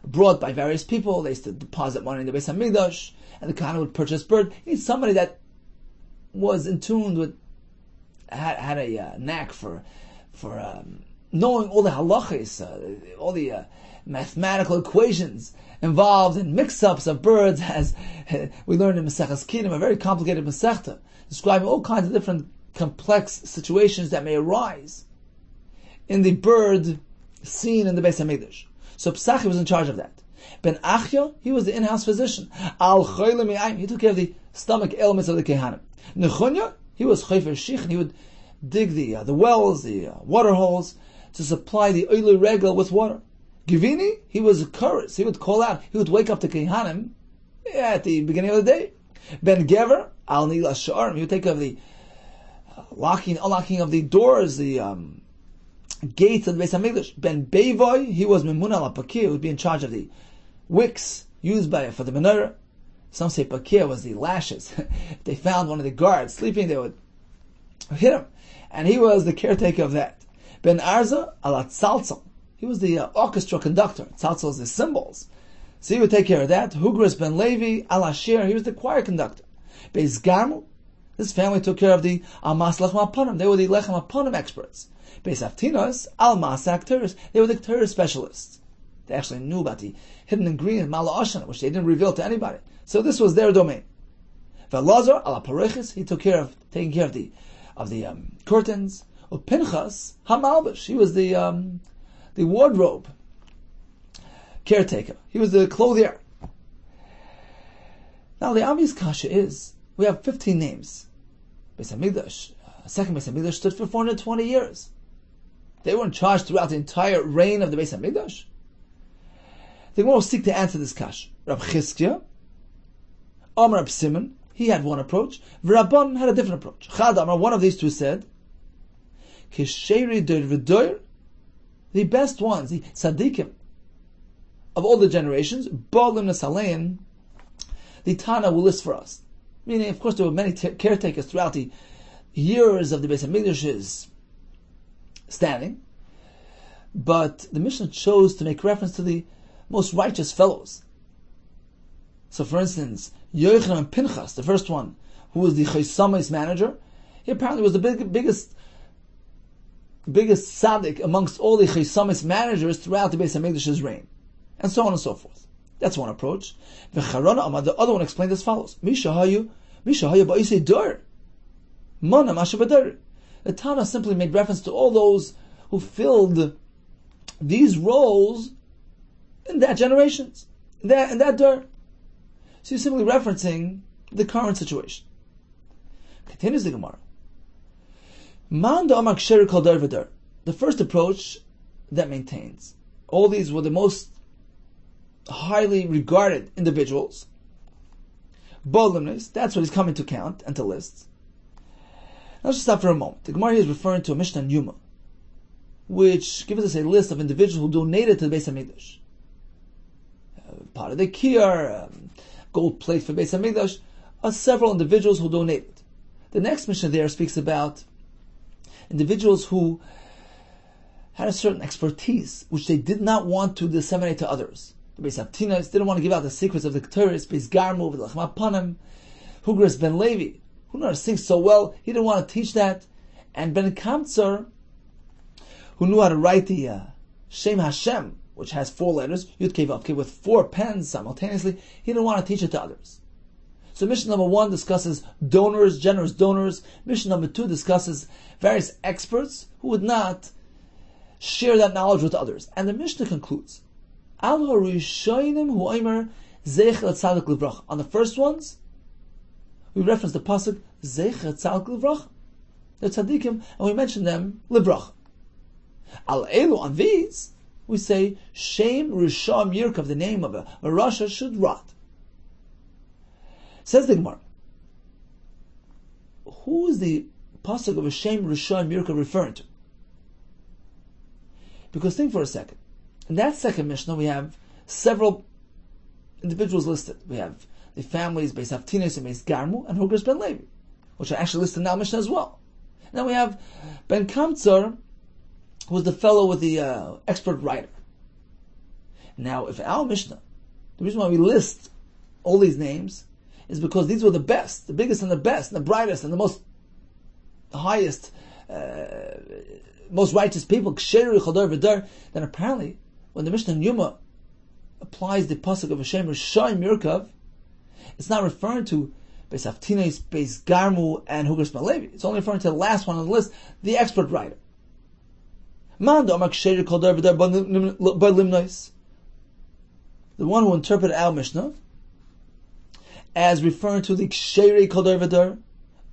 brought by various people. They used to deposit money in the Beis HaMikdash, and the Kohen would purchase bird. He needs somebody that was in tune with, had a knack for knowing all the halachis, all the mathematical equations involved in mix-ups of birds, as we learned in Maseches Kinim, a very complicated Masechta, describing all kinds of different complex situations that may arise in the bird scene in the Beis HaMikdash. So Pesach was in charge of that. Ben Achya, he was the in-house physician. Al Choyle Mi'ayim, he took care of the stomach ailments of the Kehanim. Nechunya, he was Chayfer Shich, and he would dig the wells, the water holes, to supply the Oile Regel with water. Givini, he was a chorus. He would call out, he would wake up the Kehanim at the beginning of the day. Ben Gever, Al Nila Sha'arim, he would take care of the unlocking of the doors, the gates of the Beis HaMikdash. Ben Beivoy, he was Memun al Pakir, he would be in charge of the wicks used for the menorah. Some say Pakir was the lashes. If they found one of the guards sleeping, they would hit him. And he was the caretaker of that. Ben Arza ala tzaltzal. He was the orchestra conductor. Tzaltzal is the cymbals. So he would take care of that. Hugris ben Levi ala shir. He was the choir conductor. Beis Garmu. This family took care of the Almas Lechem Aponim. They were the Lechem Aponim experts. Beis Aftinos Almas Akteris. They were the Torah specialists. They actually knew about the hidden ingredient Mala Oshana, which they didn't reveal to anybody. So this was their domain. Velazar ala Parechis. He took care of taking care of the curtains. Pinchas Hamalbish. He was the wardrobe caretaker. He was the clothier. Now the obvious kasha is, we have 15 names. Beis Hamikdash, second Beis Hamikdash stood for 420 years. They were in charge throughout the entire reign of the Beis Hamikdash. The Gemara will seek to answer this kasha. Rab Chizkiah, Amar Rab Simon, he had one approach. Rabban had a different approach. Chad Amar, one of these two said, Kisheri der v'doir, the best ones, the tzaddikim of all the generations, Ba'alim Nesalein, the Tana will list for us. Meaning, of course, there were many caretakers throughout the years of the Beis Hamikdash's standing, but the Mishnah chose to make reference to the most righteous fellows. So, for instance, Yochanan and Pinchas, the first one, who was the Chaysamais manager, he apparently was the biggest tzaddik amongst all the Chaysamais managers throughout the Beis Hamikdash's reign, and so on and so forth. That's one approach. The other one explained as follows: Mishahayu ba'isei dur, mana mashabadur. The Tana simply made reference to all those who filled these roles in that generations, in that dur. So you're simply referencing the current situation. Continues the Gemara. The first approach that maintains all these were the most highly regarded individuals. Bolimnis, that's what he's coming to count and to list. Now let's just stop for a moment. The Gemara here is referring to a Mishnah Yuma, which gives us a list of individuals who donated to the Beis Hamikdash. Part of the kiyar, gold plate for Beis Hamikdash, are several individuals who donated. The next Mishnah there speaks about individuals who had a certain expertise which they did not want to disseminate to others. The Beis Avtinas didn't want to give out the secrets of the Ketores. Beis Garmu, Lechem Aponim, Hugris ben Levi, who knew how to sing so well, he didn't want to teach that. And Ben Kamtsar, who knew how to write the Shem Hashem, which has 4 letters, Yud Kei Vav Kei, with 4 pens simultaneously, he didn't want to teach it to others. So Mishnah number 1 discusses donors, generous donors. Mishnah number 2 discusses various experts who would not share that knowledge with others. And the Mishnah concludes, on the first ones, we reference the pasuk Zecher Tzaddik Livracha. They're tzaddikim, and we mention them Livracha. Al Elu, on these, we say Shem Risham Yirkav, the name of a Rasha should rot. Says the Gemara, who is the pasuk of a Shem Risham Yirkav referring to? Because think for a second. In that second Mishnah, we have several individuals listed. We have the families Beis Avtinos and Beis Garmu and Hugris ben Levi, which are actually listed in our Mishnah as well. And then we have Ben Kamtsar, who was the fellow with the expert writer. Now, if our Mishnah, the reason why we list all these names is because these were the best, the biggest and the best, and the brightest and the highest, most righteous people, then apparently, when the Mishnah Yuma applies the pasuk of Hashem Rishayim Yirkav, it's not referring to Beis Avtinos, Beis Garmu, and Hugris ben Levi. It's only referring to the last one on the list, the expert writer. The one who interpreted our Mishnah as referring to the Ksheri Kodar V'dar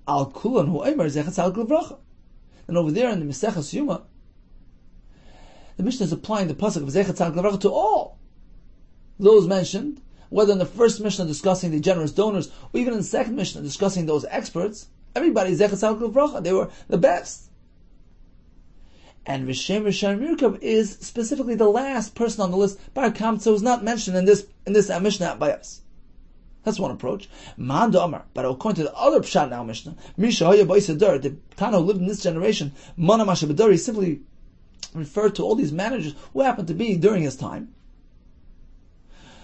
Al Kulan Hu Eimer Zechatz Al Glavracha. And over there in the Mesechus Yuma, the Mishnah is applying the pasuk of Zechatz Al Glavracha to all those mentioned, whether in the first Mishnah discussing the generous donors, or even in the second Mishnah discussing those experts. Everybody Zechatz Al Glavracha, they were the best. And Vishem Rishayim Yirkav is specifically the last person on the list. Bar Kamtsar was not mentioned in this Mishnah by us. That's one approach. Man Amar, but according to the other pshat in our Mishnah, Misha Haya Ba'isa Dur, the Tana who lived in this generation, Mana Masha B'dur, he simply referred to all these managers who happened to be during his time,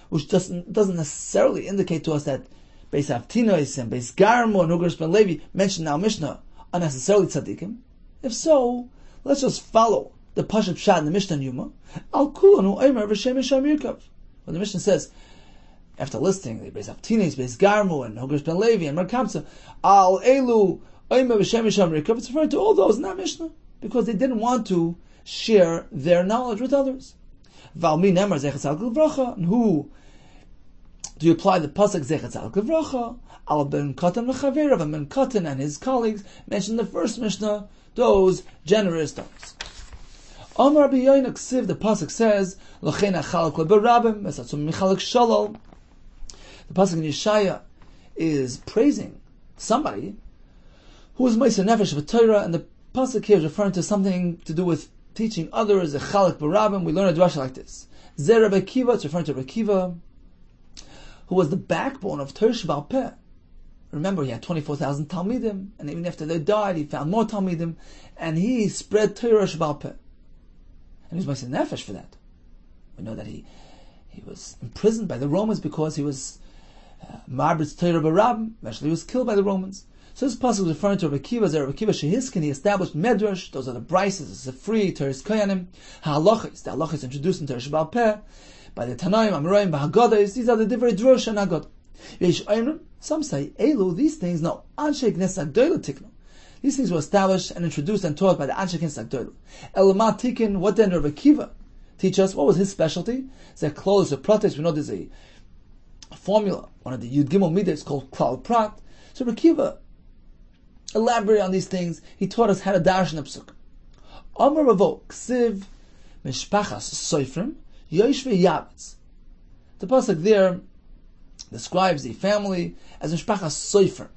which doesn't necessarily indicate to us that Beis Avtinois and Beis Garmo and Ugars ben Levi mentioned now Mishnah are necessarily tzaddikim. If so, let's just follow the Pashat Pshat in the Mishnah and Yuma. Al kulanu omer v'shem Yisham Yirkav. When the Mishnah says, after listing the Beis Avtinois, Beis Garmo and Ugars ben Levi and Merkamsa, Al elu omer v'shem Yisham Yirkav, it's referring to all those in that Mishnah, because they didn't want to share their knowledge with others. Valmi nemar zechatz al gevracha, and who do you apply the pasuk zechatz al gevracha? Al ben katan v'chaverav, and ben katan and his colleagues mentioned in the first Mishnah those generous donors. Amar Rabbi Yehuda Kessler, the pasuk says, L'chein achalak leberabim v'satzum michalak shalol. The pasuk in Yeshaya is praising somebody who is meiser nefesh of Torah, and the pasuk here is referring to something to do with teaching others, a chalak berabim. We learn a drasha like this. Zer Rabbi Kiva, it's referring to Rabbi Kiva, who was the backbone of Torah Shebal Peh. Remember, he had 24,000 Talmidim, and even after they died, he found more Talmidim, and he spread Torah Shebal Peh. And he was meiser nefesh for that. We know that he was imprisoned by the Romans because he was marbitz Torah berabim. Eventually, he was killed by the Romans. So this pasuk is referring to Rabbi Kiva. Rabbi Kiva Shehiskin, he established Medrash. Those are the brises. It's a free Teres Koyanim. Ha'alachis. The halachis introduced in Teres Shebal Peh by the Tanaim, Amoraim, B'Haggadais. These are the different Drush and Haggadah. Yesh Oimrim. Some say Elu. These things, no. Anshe Knesset Agdola Tiknu. These things were established and introduced and taught by the Anshe Knesset Agdola. Elamat Tikin. What then Rabbi Kiva teach us? What was his specialty? They're close to Pratis. We know there's a formula. One of the Yud Gimel Midas called Klal Prat. So Rabbi Kiva elaborate on these things. He taught us how to dash in a psuk. Amar Ravo Ksiv Mishpachas Soifrim Yoshve Yavetz. The pasuk there describes the family as Mishpachas Soifrim,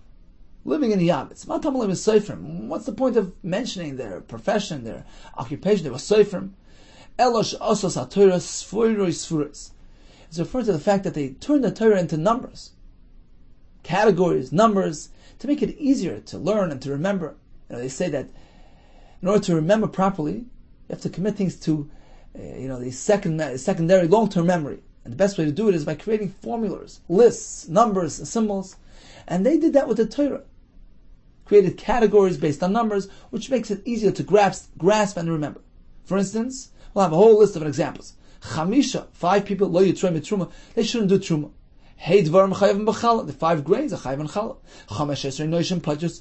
living in Yavetz. Matamulim is Soifrim. What's the point of mentioning their profession, their occupation? They were Soifrim. Elosh Osos HaTorah Sfoiroi Sfuris. It's referring to the fact that they turned the Torah into numbers, categories, numbers, to make it easier to learn and to remember. They say that in order to remember properly, you have to commit things to, the secondary long-term memory. And the best way to do it is by creating formulas, lists, numbers, and symbols. And they did that with the Torah. Created categories based on numbers, which makes it easier to grasp and remember. For instance, we'll have a whole list of examples. Chamisha, 5 people, lo yitrei mitruma, they shouldn't do truma. Hey dvarim chayavim b'chala, the 5 grains are chayav and chala. Chamesh esrei noshim pachus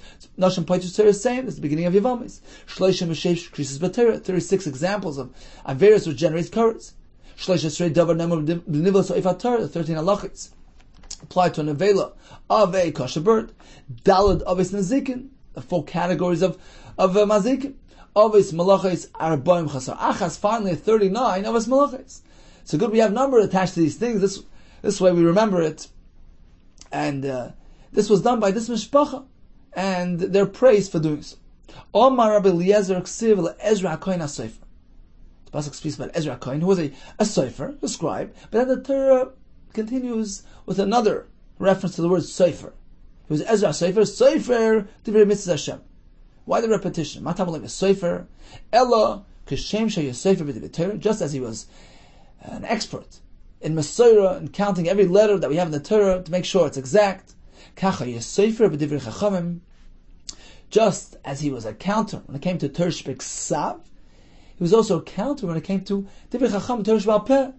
Torah same. That's the beginning of Yevamis. Shloishim v'sheish krisis b'Torah, 36 examples of Averis which generate curse. Shloish esrei davar nemar b'nivos oifat Torah, the 13 halachits applied to a nevela of a kosher bird. Dalad avis nazikin, the 4 categories of mazikin. Avis malachis arbaim chasar achas, finally 39 avis malachis. So good we have number attached to these things. This way we remember it. And this was done by this mishpacha, and they're praised for doing so. Omar Rabbi Eliezer Ksiv Ezra HaKohen HaSofer. The pasuk speaks about Ezra HaKohen, who was a sofer, a scribe, but then the Torah continues with another reference to the word sofer. He was Ezra HaSofer, sofer divrei mitzvah Hashem. Why the repetition? Matamulim is sofer, Ella Kishem Sheh Sofer b'divrei Torah, just as he was an expert in Masorah and counting every letter that we have in the Torah to make sure it's exact. Kacha Yesofer b'divrei Chachamim. Just as he was a counter when it came to Torah Shebeksav, he was also a counter when it came to Divrei Chacham Torah Shebal Peh.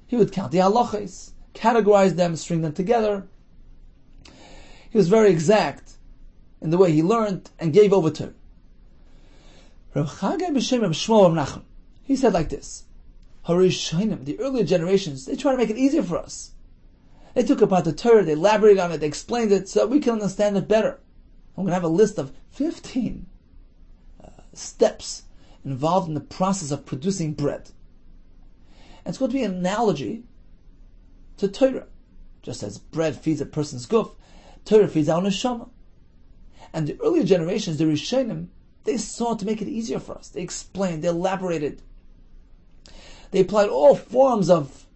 He would count the halachos, categorize them, string them together. He was very exact in the way he learned and gave over Torah. Rav Chagai b'Shem Rav Shmuel Rav Nachman, he said like this: Harishonim, the earlier generations, they try to make it easier for us. They took apart the Torah, they elaborated on it, they explained it so that we can understand it better. I'm going to have a list of 15 steps involved in the process of producing bread. And it's going to be an analogy to Torah. Just as bread feeds a person's guf, Torah feeds our neshama. And the earlier generations, the Rishonim, they sought to make it easier for us. They explained, they elaborated. They applied all forms of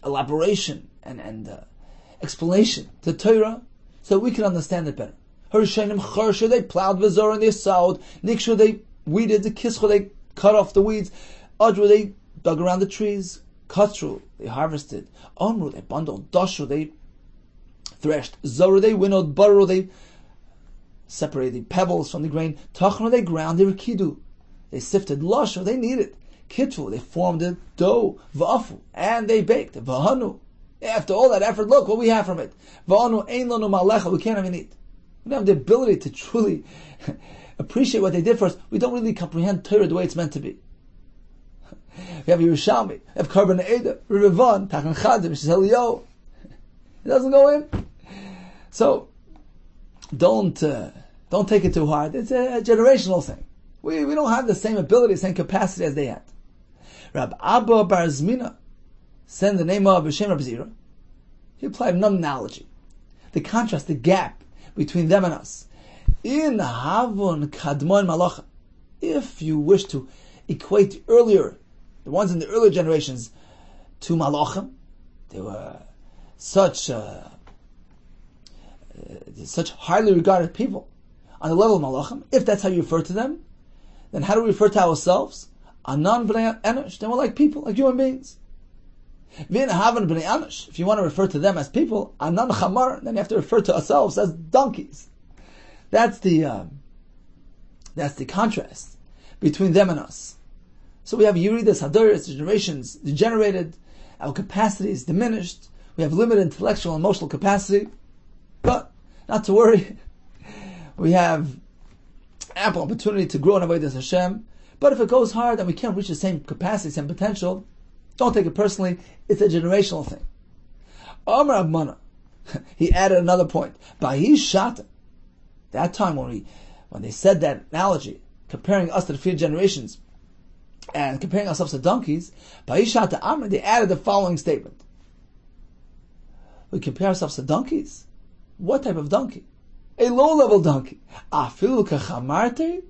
elaboration and explanation to Torah so we can understand it better. Harishonim charshu, they plowed v'zor and they sowed. Nikshu, they weeded. The kischu, they cut off the weeds. Adru, they dug around the trees. Katru, they harvested. Omru, they bundled. Dashru, they threshed. Zoru, they winnowed. Baru, they separated the pebbles from the grain. Tachnu, they ground. They rekidu, they sifted. Lashu, they kneaded. Kitvu, they formed a dough. Va'afu, and they baked. Va'hanu, after all that effort, look what we have from it. Va'anu ein lanu ma'alecha, we can't even eat. We don't have the ability to truly appreciate what they did for us. We don't really comprehend Torah the way it's meant to be. We have Yerushalmi, we have Karban Eda, Rivan, Tachan Chadim, Shelio. It doesn't go in. So, don't take it too hard. It's a generational thing. We don't have the same ability, same capacity as they had. Rab Abba Bar Zmina, send the name of Hashem Rab Zira. He applied another analogy. The contrast, the gap between them and us. In Havon Kadmon Malacha, if you wish to equate the ones in the earlier generations, to Malachim, they were such highly regarded people on the level of Malachim. If that's how you refer to them, then how do we refer to ourselves? Anan b'nei Enosh. Then we're like people, like human beings. V'in havan b'nei Enosh. If you want to refer to them as people, Anan chamar, then you have to refer to ourselves as donkeys. That's the contrast between them and us. So we have Yeridas Hadoros, generations degenerated, our capacity is diminished, we have limited intellectual and emotional capacity, but not to worry, we have ample opportunity to grow in Avodas Hashem. But if it goes hard and we can't reach the same capacity, same potential, don't take it personally, it's a generational thing. Amar Abmana, he added another point. Bahi Shata, that time when they said that analogy, comparing us to the future generations, and comparing ourselves to donkeys, Bahi Shata Amar, they added the following statement. We compare ourselves to donkeys? What type of donkey? A low-level donkey. Afilu kachamarte,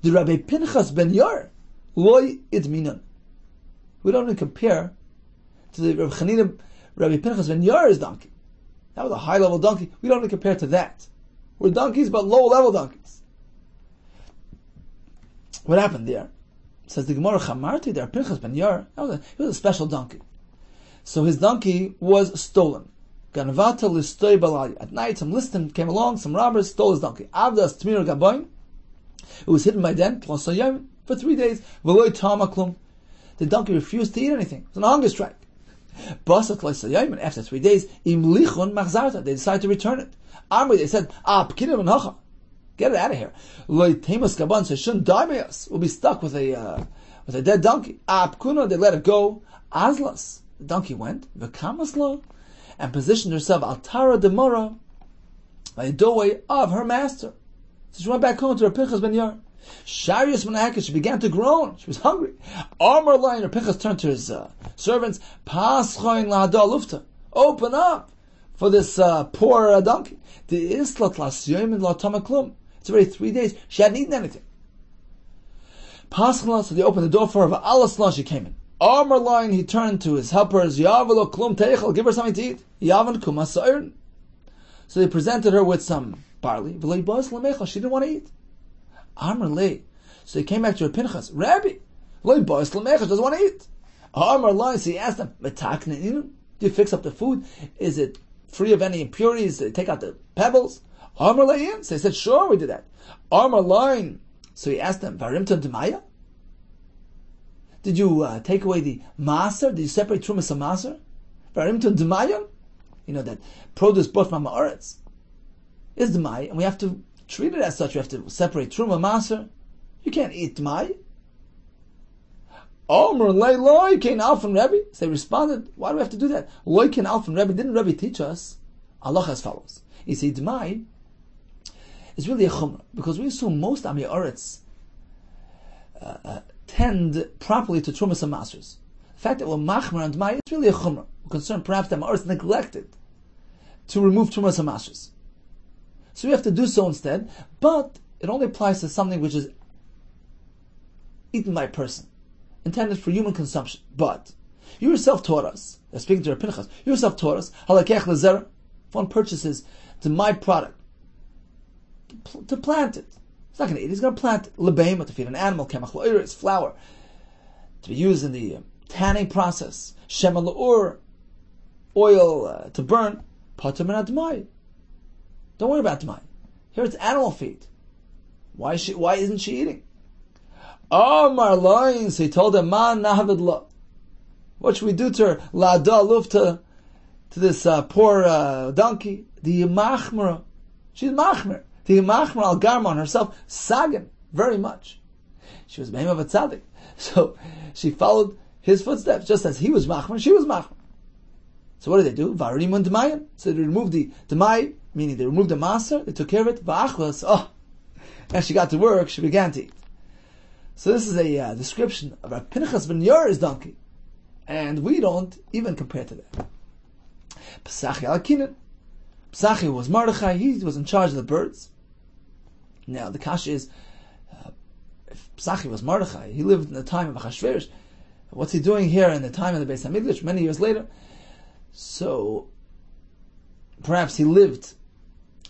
the Rabbi Pinchas ben Yair, loy idminan. We don't even compare to the Rabbi Pinchas ben Yair's donkey. That was a high-level donkey. We don't even compare to that. We're donkeys, but low-level donkeys. What happened there? Says the Gemara, Chamarti, the Rabbi Pinchas ben Yair, he was a special donkey. So his donkey was stolen. Ganvata listoy balai. At night, some listim came along, some robbers stole his donkey. Avdas tmir gaboin. It was hidden by them for 3 days. Veloy tamaklum. The donkey refused to eat anything. It was on a hunger strike. Basat and after 3 days, imlichon machzarta. They decided to return it. Amri, they said, pkidim and hacha. Get it out of here. Loy temas gaban, so it shouldn't die by us. We'll be stuck with a dead donkey. Pkuna, they let it go. Azlas. The donkey went. V'kamasla. And positioned herself altara demora by the doorway of her master. So she went back home to her Pinchas ben Yair. Sharius Menahekes, she began to groan. She was hungry. Armor line, her Pinchas turned to his servants. Paschoin lahada lufta. Open up for this poor donkey. The islat lasyoim la tamaklum. It's already 3 days. She hadn't eaten anything. Paschala, so they opened the door for her. Va'alasla, she came in. Armor line, he turned to his helpers. Yavalo klum teichel, give her something to eat. Yavan kumas sa'irin. So they presented her with some barley. V'lei bas lamecha, she didn't want to eat. Armor lay. So he came back to her Pinchas. Rabbi, v'lei bas lamecha, she doesn't want to eat. Armor line, so he asked them, do you fix up the food? Is it free of any impurities? Did they take out the pebbles? Armor lay in. So they said, sure, we did that. Armor line. So he asked them, Varimton Demaya? Did you take away the maser? Did you separate Trumas and maser? Varimton Demaya? You know that produce bought from Ma'aretz is Demai, and we have to treat it as such. We have to separate Truma and maser. You can't eat Demai. Omer lay loy kain alfin Rebbe. So they responded, why do we have to do that? Loy kain alfin Rebbe. Didn't Rebbe teach us? Allah as follows. You see, Demai is really a chumrah, because we assume most Ami Oretz tend properly to Trumas and Masers. The fact that we're machmer and Demai is really a chumrah. We're concerned perhaps that Ma'aretz neglected to remove Trumas and Masers. So we have to do so instead, but it only applies to something which is eaten by a person, intended for human consumption. But you yourself taught us, speaking to our Pinchas, you yourself taught us, halakech lezer, if one purchases to my product, to plant it, He's not going to eat. He's going to plant lebehema to feed an animal, kemach la'oris, flour, to be used in the tanning process, shema la'ur, oil to burn, pater min admai. Don't worry about admai. Here it's animal feed. Why isn't she eating? Amar loin, so he told her, man nahavid lo. What should we do to her? La da luf to this poor donkey. The machmera. She's machmer. The machmer al garma on herself, sagan, very much. She was behema of a tzaddik. So she followed his footsteps, just as he was machmer, she was machmer. So what did they do? Varimun d'mayim. So they removed the d'may, meaning they removed the maser, they took care of it. Va'achlas, as she got to work, she began to eat. So this is a description of Rabbi Pinchas ben Yair's donkey. And we don't even compare to that. Pesachi al-Kinan. Pesachi was Mordechai, he was in charge of the birds. Now the kasha is, if Pesachi was Mordechai, he lived in the time of Achashverosh, what's he doing here in the time of the Beis HaMikdash, many years later? So, perhaps he lived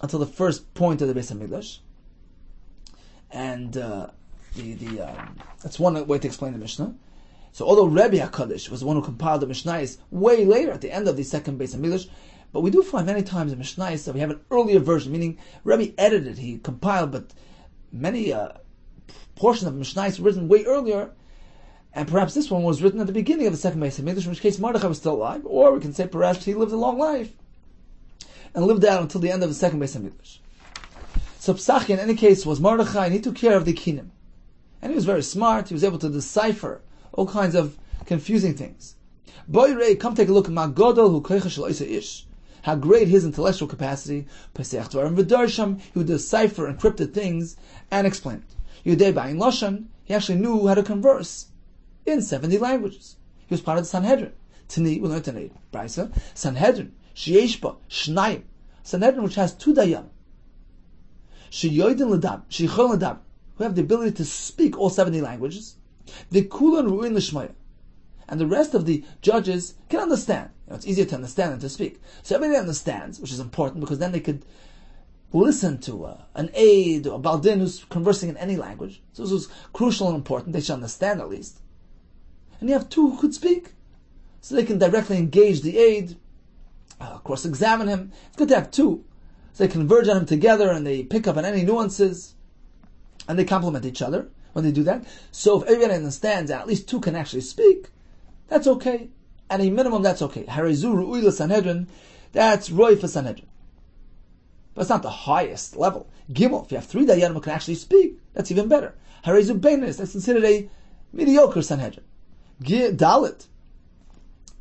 until the first point of the Beis HaMikdash. And that's one way to explain the Mishnah. So although Rebbe HaKadosh was the one who compiled the Mishnayos way later, at the end of the second Beis HaMikdash, but we do find many times in Mishnayos that we have an earlier version, meaning Rebbe edited, he compiled, but many portions of Mishnayos were written way earlier, and perhaps this one was written at the beginning of the second Beis HaMikdash, in which case Mordechai was still alive, or we can say perhaps he lived a long life, and lived out until the end of the second Beis HaMikdash. So Pesachi, in any case, was Mordechai, and he took care of the kinim. And he was very smart, he was able to decipher all kinds of confusing things. Boy Ray, come take a look at Magodol who koicha shel isa ish. How great his intellectual capacity. Pesach Dvarim v'darsham, he would decipher encrypted things and explain it. Yudei ba'in lashon, he actually knew how to converse in 70 languages. He was part of the Sanhedrin. Tani, we learned today, Brisa, Sanhedrin, Sheyeshba, Shnayim. Sanhedrin which has 2 dayanim. Sheyoidin ledab, Sheychol ledab, who have the ability to speak all 70 languages. The kulan ru'in l'shmaya. And the rest of the judges can understand. It's easier to understand than to speak. So everybody understands, which is important, because then they could listen to an aide or a baldin who's conversing in any language. So this was crucial and important. They should understand at least. And you have 2 who could speak. So they can directly engage the aide, cross-examine him. It's good to have 2. So they converge on him together and they pick up on any nuances and they complement each other when they do that. So if everybody understands and at least 2 can actually speak, that's okay. At a minimum, that's okay. Harizu ru'ui l'Sanhedrin, that's roi for Sanhedrin. But it's not the highest level. Gimel, if you have 3 dayanim who can actually speak, that's even better. Harizu beinis, that's considered a mediocre Sanhedrin. Dalit,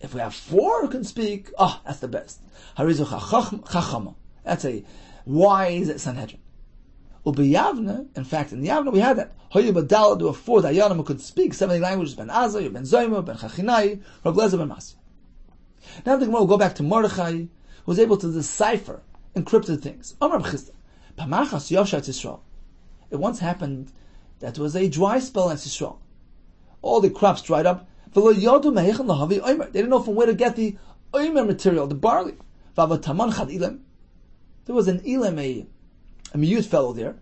if we have 4 who can speak, that's the best. Harizu chachama, that's a wise Sanhedrin. Ubiyavna, in fact, in Yavna we had that. Hoyu Badal, there were 4 dayanim who could speak 70 languages, Ben Azai, Ben Zoyma, Ben Chachinai, Rav Lezer, Ben Masya. Now the Gemara will go back to Mordechai, who was able to decipher encrypted things. Amar B'chista, Pamachas Yovshat Yisrael. It once happened that there was a dry spell in Yisrael. All the crops dried up. They didn't know from where to get the oimer material, the barley. There was an ilam, a mute fellow there,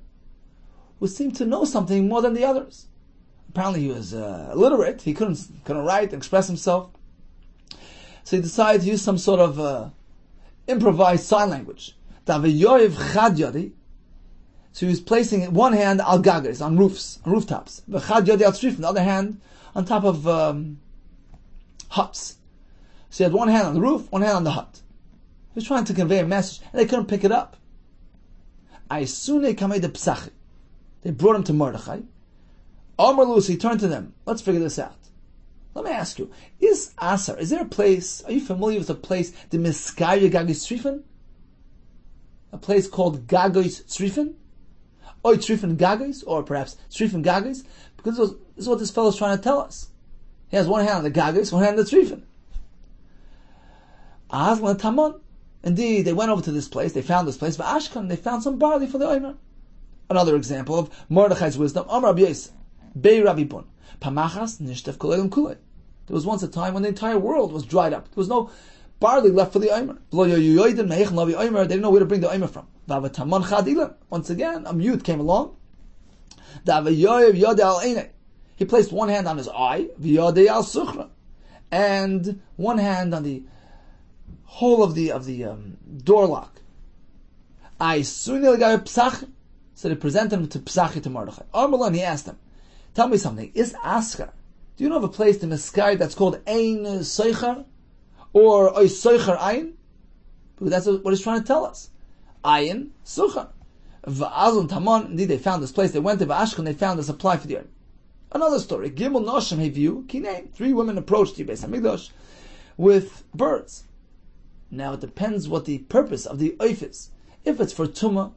who seemed to know something more than the others. Apparently he was illiterate, he couldn't write and express himself. So he decided to use some sort of improvised sign language. So he was placing one hand al gagas, on rooftops. The other hand on top of huts. So he had one hand on the roof, one hand on the hut. He was trying to convey a message, and they couldn't pick it up. They brought him to Mordechai. Amar Lus, he turned to them. Let's figure this out. Let me ask you, is there a place, are you familiar with a place, the Miskaya Gagis Tzrifin? A place called Gagos Tzrifin? Or Tzrifin Gagos, or perhaps Tzrifin Gagos? Because this is what this fellow is trying to tell us. He has one hand on the Gagos, one hand on the Tzrifin. Azlan Tamon. Indeed, they went over to this place, they found this place, Ashkan, they found some barley for the Omer. Another example of Mordechai's wisdom, Amar Rabbi Yosef, Bei Rabbi Bun, Pamachas Nishtef Kolelim Kulei. There was once a time when the entire world was dried up. There was no barley left for the Omer. They didn't know where to bring the Omer from. Once again, a mute came along, He placed one hand on his eye, and one hand on the hole of the door lock. So they presented him to Psachi, to Mordechai. Armalan, he asked him, tell me something, is Askar, do you know of a place in the sky that's called Ein Seichar? Or Oy Seichar Ein? Because that's what he's trying to tell us. Ein Suchar. Va'azun Tamon, indeed they found this place, they went to Va'ashkan, they found a supply for the earth. Another story, Gimel Noshim Heviu, Kinei, 3 women approached the Beis HaMikdash with birds. Now it depends what the purpose of the oif is. If it's for Tumah,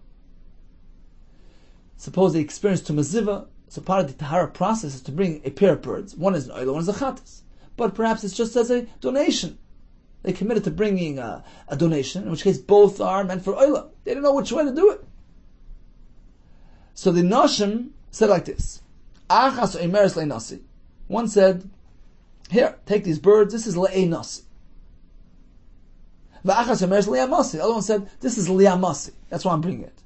suppose they experienced Tumah Ziva, so part of the Tahara process is to bring a pair of birds. One is an oila, one is a chatas. But perhaps it's just as a donation. They committed to bringing a donation, in which case both are meant for oila. They didn't know which way to do it. So the Nashim said like this. One said, here, take these birds, this is le'ei nasi. The other one said, this is li'amasi. That's why I'm bringing it.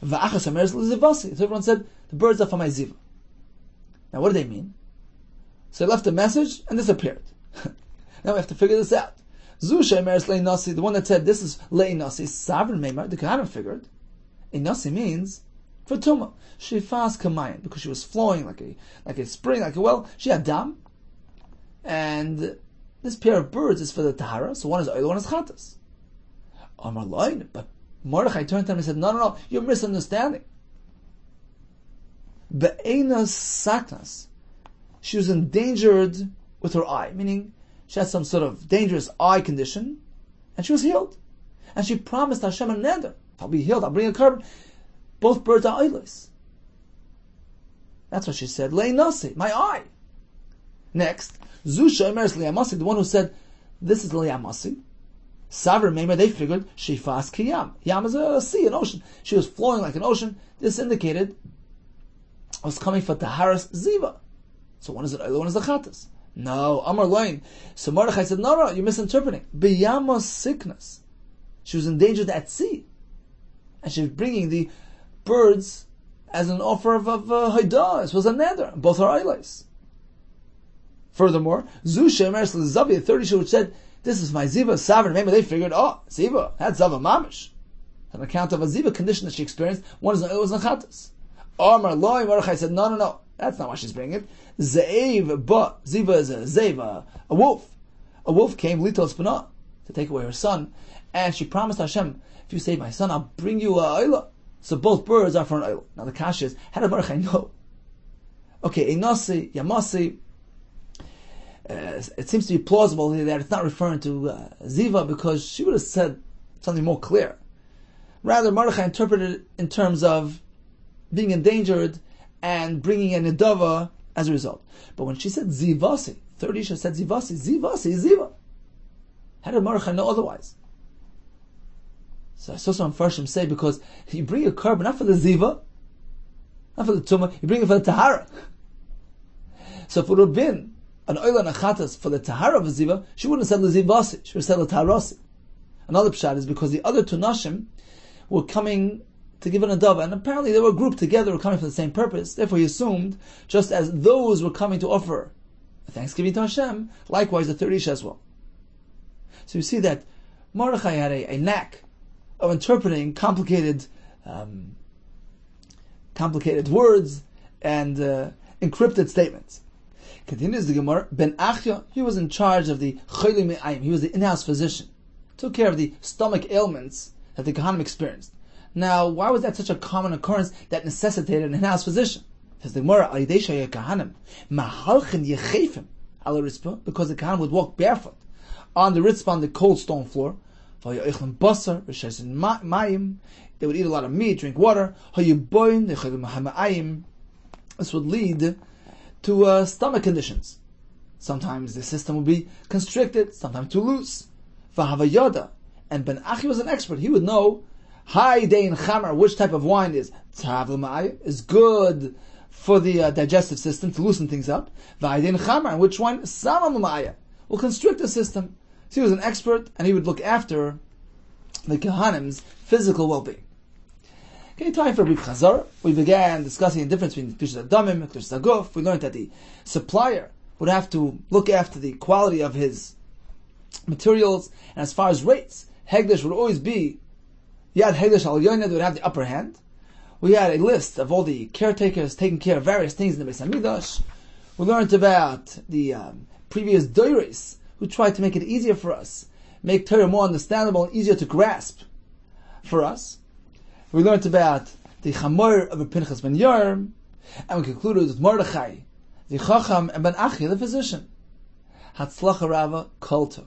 So everyone said, the birds are for my ziva. Now what do they mean? So they left a message and disappeared. Now we have to figure this out. The one that said, this is le'ei nasi, sovereign meimar, the Kohanim figured, a nasi means for tumah. Shifas kamayin, because she was flowing like a spring, like a well. She had dam, and this pair of birds is for the tahara. So one is oil, one is chatas. Amar loin, but Mordechai turned to him and said, "No, you're misunderstanding. Be'enas saknas, she was endangered with her eye, meaning she had some sort of dangerous eye condition, and she was healed, and she promised Hashem a neder. If I'll be healed, I'll bring a carbon. Both birds are eyeless." That's what she said. Lei nasi, my eye. Next, Zusha Emeres Liamasi, the one who said, this is Liamasi. Savr Meimer, they figured, Shifas Kiyam. Yam is a sea, an ocean. She was flowing like an ocean. This indicated I was coming for Taharas Ziva. So one is the other one is the Chatas. No, Amar Loin. So Mordechai said, no, you're misinterpreting. Biyamos sickness. She was endangered at sea. And she was bringing the birds as an offer of Haidah. This was a neder. Both are eyelays. Furthermore, Zusha Emeres Lizavi, the 30 which said, this is my Ziva, sovereign. Maybe they figured, Ziva, that's Zava Mamish. On account of a Ziva condition that she experienced, one is an Chatas. Amar Loi, Mordechai said, no, that's not why she's bringing it. Ze'ev, but Ziva is a Zev, a wolf. A wolf came, Lital Spana, to take away her son, and she promised Hashem, if you save my son, I'll bring you a Ayla. So both birds are for an Ayla. Now the kasha is, how did Mordechai know? Okay, Einasi, Yamasi, it seems to be plausible that it's not referring to Ziva, because she would have said something more clear. Rather, Mordechai interpreted it in terms of being endangered and bringing an Nidava as a result. But when she said Zivasi, 30 she said Zivasi is Ziva. How did Mordechai know otherwise? So I saw some Farshim say, because you bring a carbon not for the Ziva, not for the Tumah, you bring it for the Tahara. So if it would have been an Oila and a Chatas for the Tahara of a Ziva, she wouldn't have said Lezivasi, she would have said Taharasi. Another pshat is because the other two Nashim were coming to give an Adava, and apparently they were grouped together, were coming for the same purpose. Therefore he assumed, just as those were coming to offer a thanksgiving to Hashem, likewise the 30 as well. So you see that Mordechai had a knack of interpreting complicated words and encrypted statements. Continues the Gemara. Ben Achya, he was in charge of the Shekelim Me'ayim. He was the in-house physician. Took care of the stomach ailments that the Kohanim experienced. Now, why was that such a common occurrence that necessitated an in-house physician? Says the Gemara, because the Kohanim would walk barefoot on the ritzpah, on the cold stone floor. They would eat a lot of meat, drink water. This would lead to stomach conditions. Sometimes the system would be constricted, sometimes too loose. And Ben Achi was an expert. He would know which type of wine is good for the digestive system to loosen things up. And which wine will constrict the system. So he was an expert, and he would look after the Kohanim's physical well-being. Okay, time for a brief chazar. We began discussing the difference between Kedushas Adamim and Kedushas Haguf. We learned that the supplier would have to look after the quality of his materials, and as far as rates, Hegdesh would always be Yad Hegdesh Al Yoned would have the upper hand. We had a list of all the caretakers taking care of various things in the Beis Hamikdash. We learned about the previous doires who tried to make it easier for us, make Torah more understandable and easier to grasp for us. We learned about the Chamor of Pinchas ben Yair, and we concluded with Mordechai, the Chacham, and Ben Achi, the physician. Hatzlacha Rava Kol Tov.